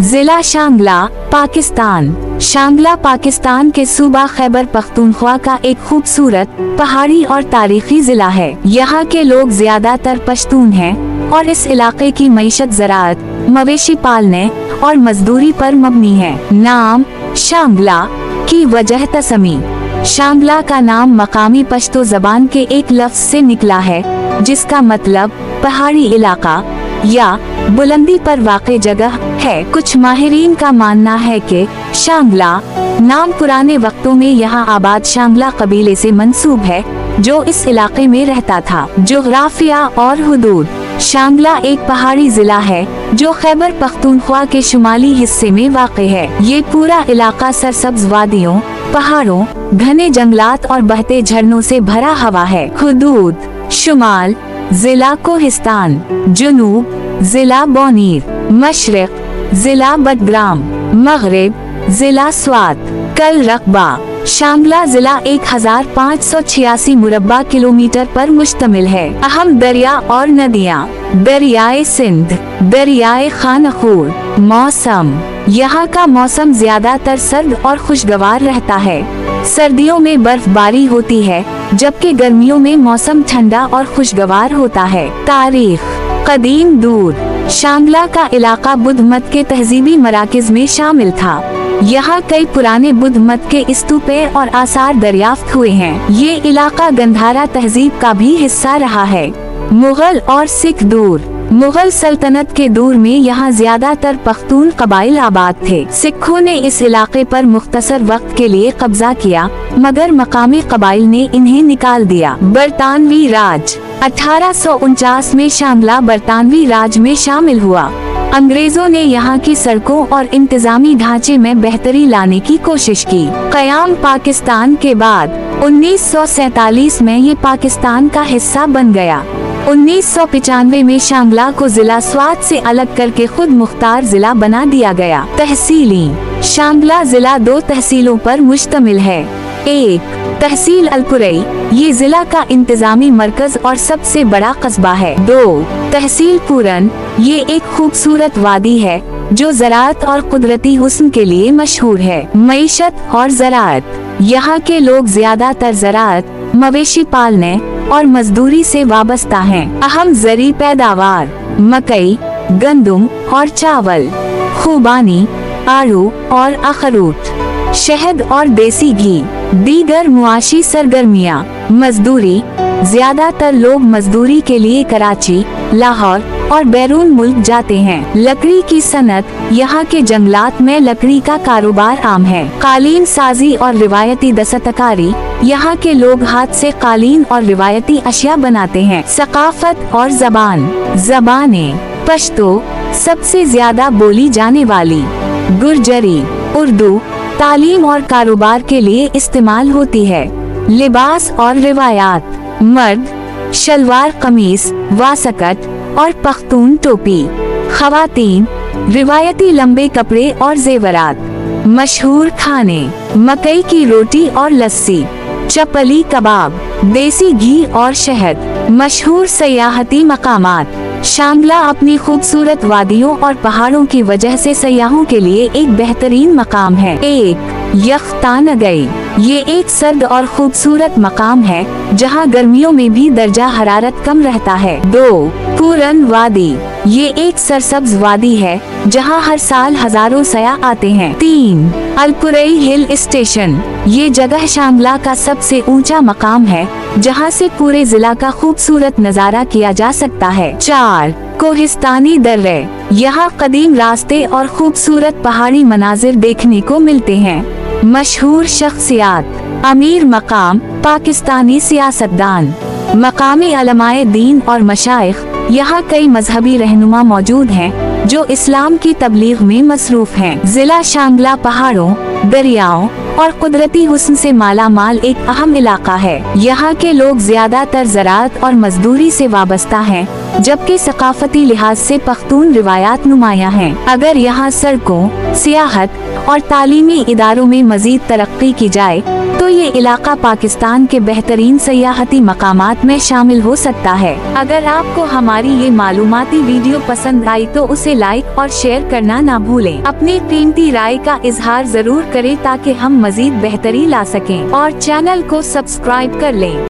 जिला शांगला, पाकिस्तान। शांगला पाकिस्तान के सूबा खैबर पख्तूनख्वा का एक खूबसूरत पहाड़ी और तारीखी जिला है। यहाँ के लोग ज्यादातर पश्तून हैं और इस इलाके की मईशत ज़राअत, मवेशी पालने और मजदूरी पर मबनी है। नाम शांगला की वजह तसमी। शांगला का नाम मकामी पश्तो जबान के एक लफ्ज से निकला है जिसका मतलब पहाड़ी इलाका या बुलंदी पर वाक़े जगह है। कुछ माहिरीन का मानना है कि शांगला नाम पुराने वक्तों में यहाँ आबाद शांगला कबीले से मंसूब है जो इस इलाके में रहता था। जोग्राफिया और हुदूद। शांगला एक पहाड़ी जिला है जो खैबर पख्तूनख्वा के शुमाली हिस्से में वाक़े है। ये पूरा इलाका सरसब्ज वादियों, पहाड़ों, घने जंगलात और बहते झरनों से भरा हुआ है। हुदूद। शुमाल जिला कोहिस्तान, जुनूब जिला बोनीर, मशरिक जिला बडग्राम, मगरिब जिला स्वात। कल रकबा। शांगला जिला 1586 मुरब्बा किलोमीटर पर मुश्तमिल है। अहम दरिया और नदियाँ। दरियाए सिंध, दरियाए खानखूर। मौसम। यहाँ का मौसम ज्यादातर सर्द और खुशगवार रहता है। सर्दियों में बर्फबारी होती है जबकि गर्मियों में मौसम ठंडा और खुशगवार होता है। तारीख। कदीम दूर। शांगला का इलाका बुद्ध मत के तहजीबी मराकज में शामिल था। यहाँ कई पुराने बुद्ध मत के स्तूपे और आसार दरियाफ्त हुए हैं। ये इलाका गंधारा तहजीब का भी हिस्सा रहा है। मुगल और सिख दूर। मुगल सल्तनत के दूर में यहाँ ज्यादातर पख्तून कबाइल आबाद थे। सिखों ने इस इलाके पर मुख्तसर वक्त के लिए कब्जा किया मगर मकामी कबाइल ने इन्हें निकाल दिया। बरतानवी राज। 1849 में शांगला बरतानवी राज में शामिल हुआ। अंग्रेजों ने यहाँ की सड़कों और इंतजामी ढांचे में बेहतरी लाने की कोशिश की। क़याम पाकिस्तान के बाद 1947 में ये पाकिस्तान का हिस्सा बन गया। 1995 में शांगला को जिला स्वात से अलग करके खुद मुख्तार जिला बना दिया गया। तहसीली। शांगला जिला 2 तहसीलों पर मुश्तमिल है। 1. तहसील अलकुरई, ये जिला का इंतजामी मरकज और सबसे बड़ा कस्बा है। 2. तहसील पूरन, ये एक खूबसूरत वादी है जो ज़राअत और कुदरती हुस्न के लिए मशहूर है। मईशत और ज़राअत। यहाँ के लोग ज्यादातर ज़राअत, मवेशी पालने और मजदूरी से वाबस्ता हैं। अहम ज़री पैदावार मकई, गंदुम और चावल, खुबानी, आड़ू और अखरूट, शहद और देसी घी। दीगर मुआशी सरगर्मियाँ। मजदूरी। ज्यादातर लोग मजदूरी के लिए कराची, लाहौर और बैरून मुल्क जाते हैं। लकड़ी की सनत, यहाँ के जंगलात में लकड़ी का कारोबार आम है। कालीन साजी और रिवायती दस्तकारी, यहाँ के लोग हाथ से कालीन और रिवायती अशिया बनाते हैं। सकाफत और जबान। जबानें। पश्तो सबसे ज्यादा बोली जाने वाली। गुर्जरी, उर्दू तालीम और कारोबार के लिए इस्तेमाल होती है। लिबास और रिवायात। मर्द शलवार कमीज, वासकट और पख्तून टोपी। खवातीन रिवायती लंबे कपड़े और जेवरात। मशहूर खाने। मकई की रोटी और लस्सी, चपली कबाब, देसी घी और शहद। मशहूर सयाहती मकामात। शांगला अपनी खूबसूरत वादियों और पहाड़ों की वजह से सयाहों के लिए एक बेहतरीन मकाम है। 1. यख्तानगई, ये एक सर्द और खूबसूरत मकाम है जहां गर्मियों में भी दर्जा हरारत कम रहता है। 2. पूरन वादी, ये एक सरसब्ज वादी है जहां हर साल हजारों सयाह आते हैं। 3. अलकुरई हिल स्टेशन, ये जगह शांगला का सबसे ऊंचा मकाम है जहां से पूरे जिला का खूबसूरत नजारा किया जा सकता है। 4. कोहिस्तानी दर्रे, यहाँ कदीम रास्ते और खूबसूरत पहाड़ी मनाजिर देखने को मिलते हैं। मशहूर शख्सियात। अमीर मकाम पाकिस्तानी सियासतदान, मकामी अलमाए दीन और मशाइख। यहाँ कई मजहबी रहनुमा मौजूद हैं जो इस्लाम की तबलीग में मसरूफ हैं। जिला शांगला पहाड़ों, दरियाओं और कुदरती हुस्न से माला माल एक अहम इलाका है। यहाँ के लोग ज्यादातर ज़राअत और मजदूरी से वाबस्ता हैं जबकि सकाफती लिहाज से पख्तून रिवायात नुमाया हैं। अगर यहाँ सड़कों, सियाहत और तालीमी इदारों में मजीद तरक्की की जाए तो तो ये इलाका पाकिस्तान के बेहतरीन सयाहती मकामात में शामिल हो सकता है। अगर आपको हमारी ये मालूमाती वीडियो पसंद आई तो उसे लाइक और शेयर करना ना भूलें। अपनी कीमती राय का इजहार जरूर करें ताकि हम मजीद बेहतरी ला सकें और चैनल को सब्सक्राइब कर लें।